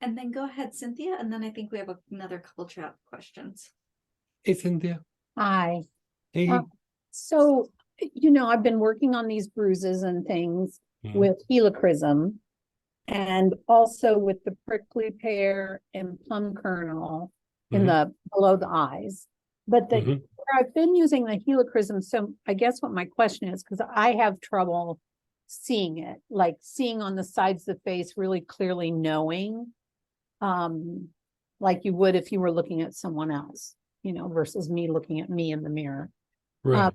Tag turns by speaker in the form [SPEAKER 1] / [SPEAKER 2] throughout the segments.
[SPEAKER 1] And then go ahead, Cynthia, and then I think we have another couple chat questions.
[SPEAKER 2] Hey, Cynthia.
[SPEAKER 3] Hi.
[SPEAKER 2] Hey.
[SPEAKER 3] So, I've been working on these bruises and things with helichrysum and also with the prickly pear and plum kernel in the below the eyes. But where I've been using the helichrysum, so I guess what my question is, because I have trouble seeing it, like seeing on the sides of the face really clearly knowing, like you would if you were looking at someone else, versus me looking at me in the mirror.
[SPEAKER 2] Right.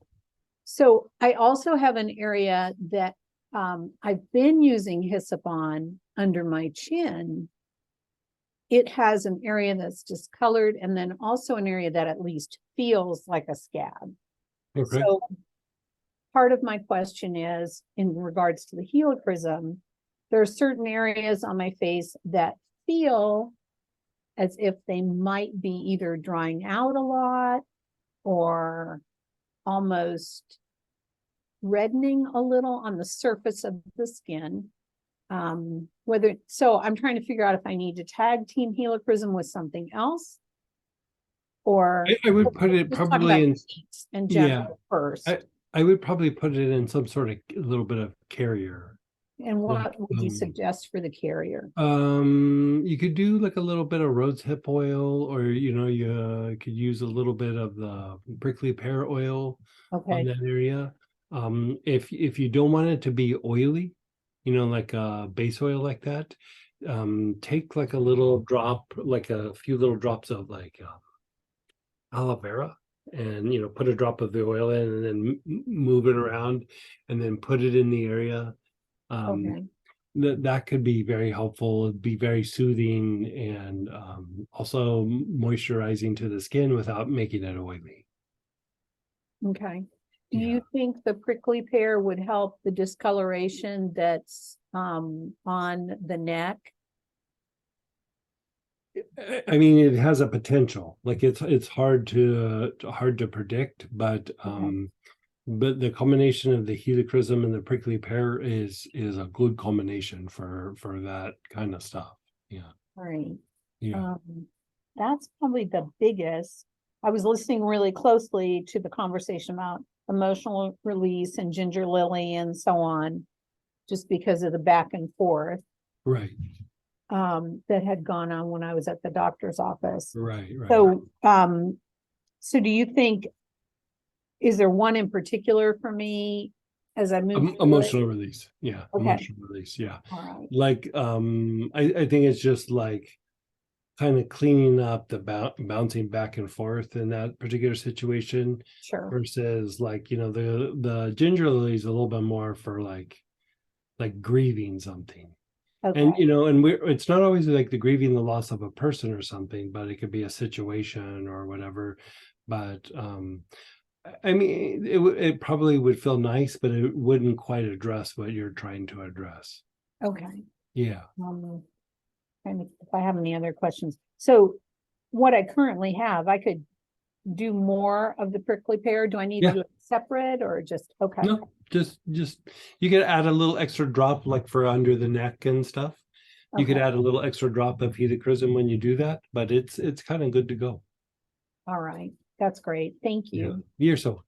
[SPEAKER 3] So I also have an area that I've been using hyssop on under my chin. It has an area that's discolored and then also an area that at least feels like a scab.
[SPEAKER 2] Okay.
[SPEAKER 3] So part of my question is in regards to the helichrysum, there are certain areas on my face that feel as if they might be either drying out a lot or almost reddening a little on the surface of the skin. So I'm trying to figure out if I need to tag team helichrysum with something else, or
[SPEAKER 2] I would put it probably
[SPEAKER 3] in general first.
[SPEAKER 2] I would probably put it in some sort of little bit of carrier.
[SPEAKER 3] And what would you suggest for the carrier?
[SPEAKER 2] You could do like a little bit of rosehip oil, or you could use a little bit of the prickly pear oil on that area. If you don't want it to be oily, like a base oil like that, take like a little drop, like a few little drops of like aloe vera, and put a drop of the oil in, and then move it around, and then put it in the area. That could be very helpful. It'd be very soothing, and also moisturizing to the skin without making it oily.
[SPEAKER 3] Okay. Do you think the prickly pear would help the discoloration that's on the neck?
[SPEAKER 2] I mean, it has a potential. Like it's hard to predict, but the combination of the helichrysum and the prickly pear is a good combination for that kind of stuff. Yeah.
[SPEAKER 3] Right.
[SPEAKER 2] Yeah.
[SPEAKER 3] That's probably the biggest. I was listening really closely to the conversation about emotional release and ginger lily and so on, just because of the back and forth.
[SPEAKER 2] Right.
[SPEAKER 3] That had gone on when I was at the doctor's office.
[SPEAKER 2] Right.
[SPEAKER 3] So, so do you think, is there one in particular for me as I move
[SPEAKER 2] emotional release? Yeah.
[SPEAKER 3] Okay.
[SPEAKER 2] Emotional release. Yeah.
[SPEAKER 3] All right.
[SPEAKER 2] Like, I think it's just like kind of cleaning up the bouncing back and forth in that particular situation.
[SPEAKER 3] Sure.
[SPEAKER 2] Versus like, the ginger lily is a little bit more for like grieving something.
[SPEAKER 3] Okay.
[SPEAKER 2] And it's not always like the grieving the loss of a person or something, but it could be a situation or whatever. But I mean, it probably would feel nice, but it wouldn't quite address what you're trying to address.
[SPEAKER 3] Okay.
[SPEAKER 2] Yeah.
[SPEAKER 3] And if I have any other questions. So what I currently have, I could do more of the prickly pear. Do I need to do it separate or just, okay.
[SPEAKER 2] No, just you could add a little extra drop like for under the neck and stuff. You could add a little extra drop of helichrysum when you do that, but it's kind of good to go.
[SPEAKER 3] All right. That's great. Thank you.
[SPEAKER 2] Yeah. You're so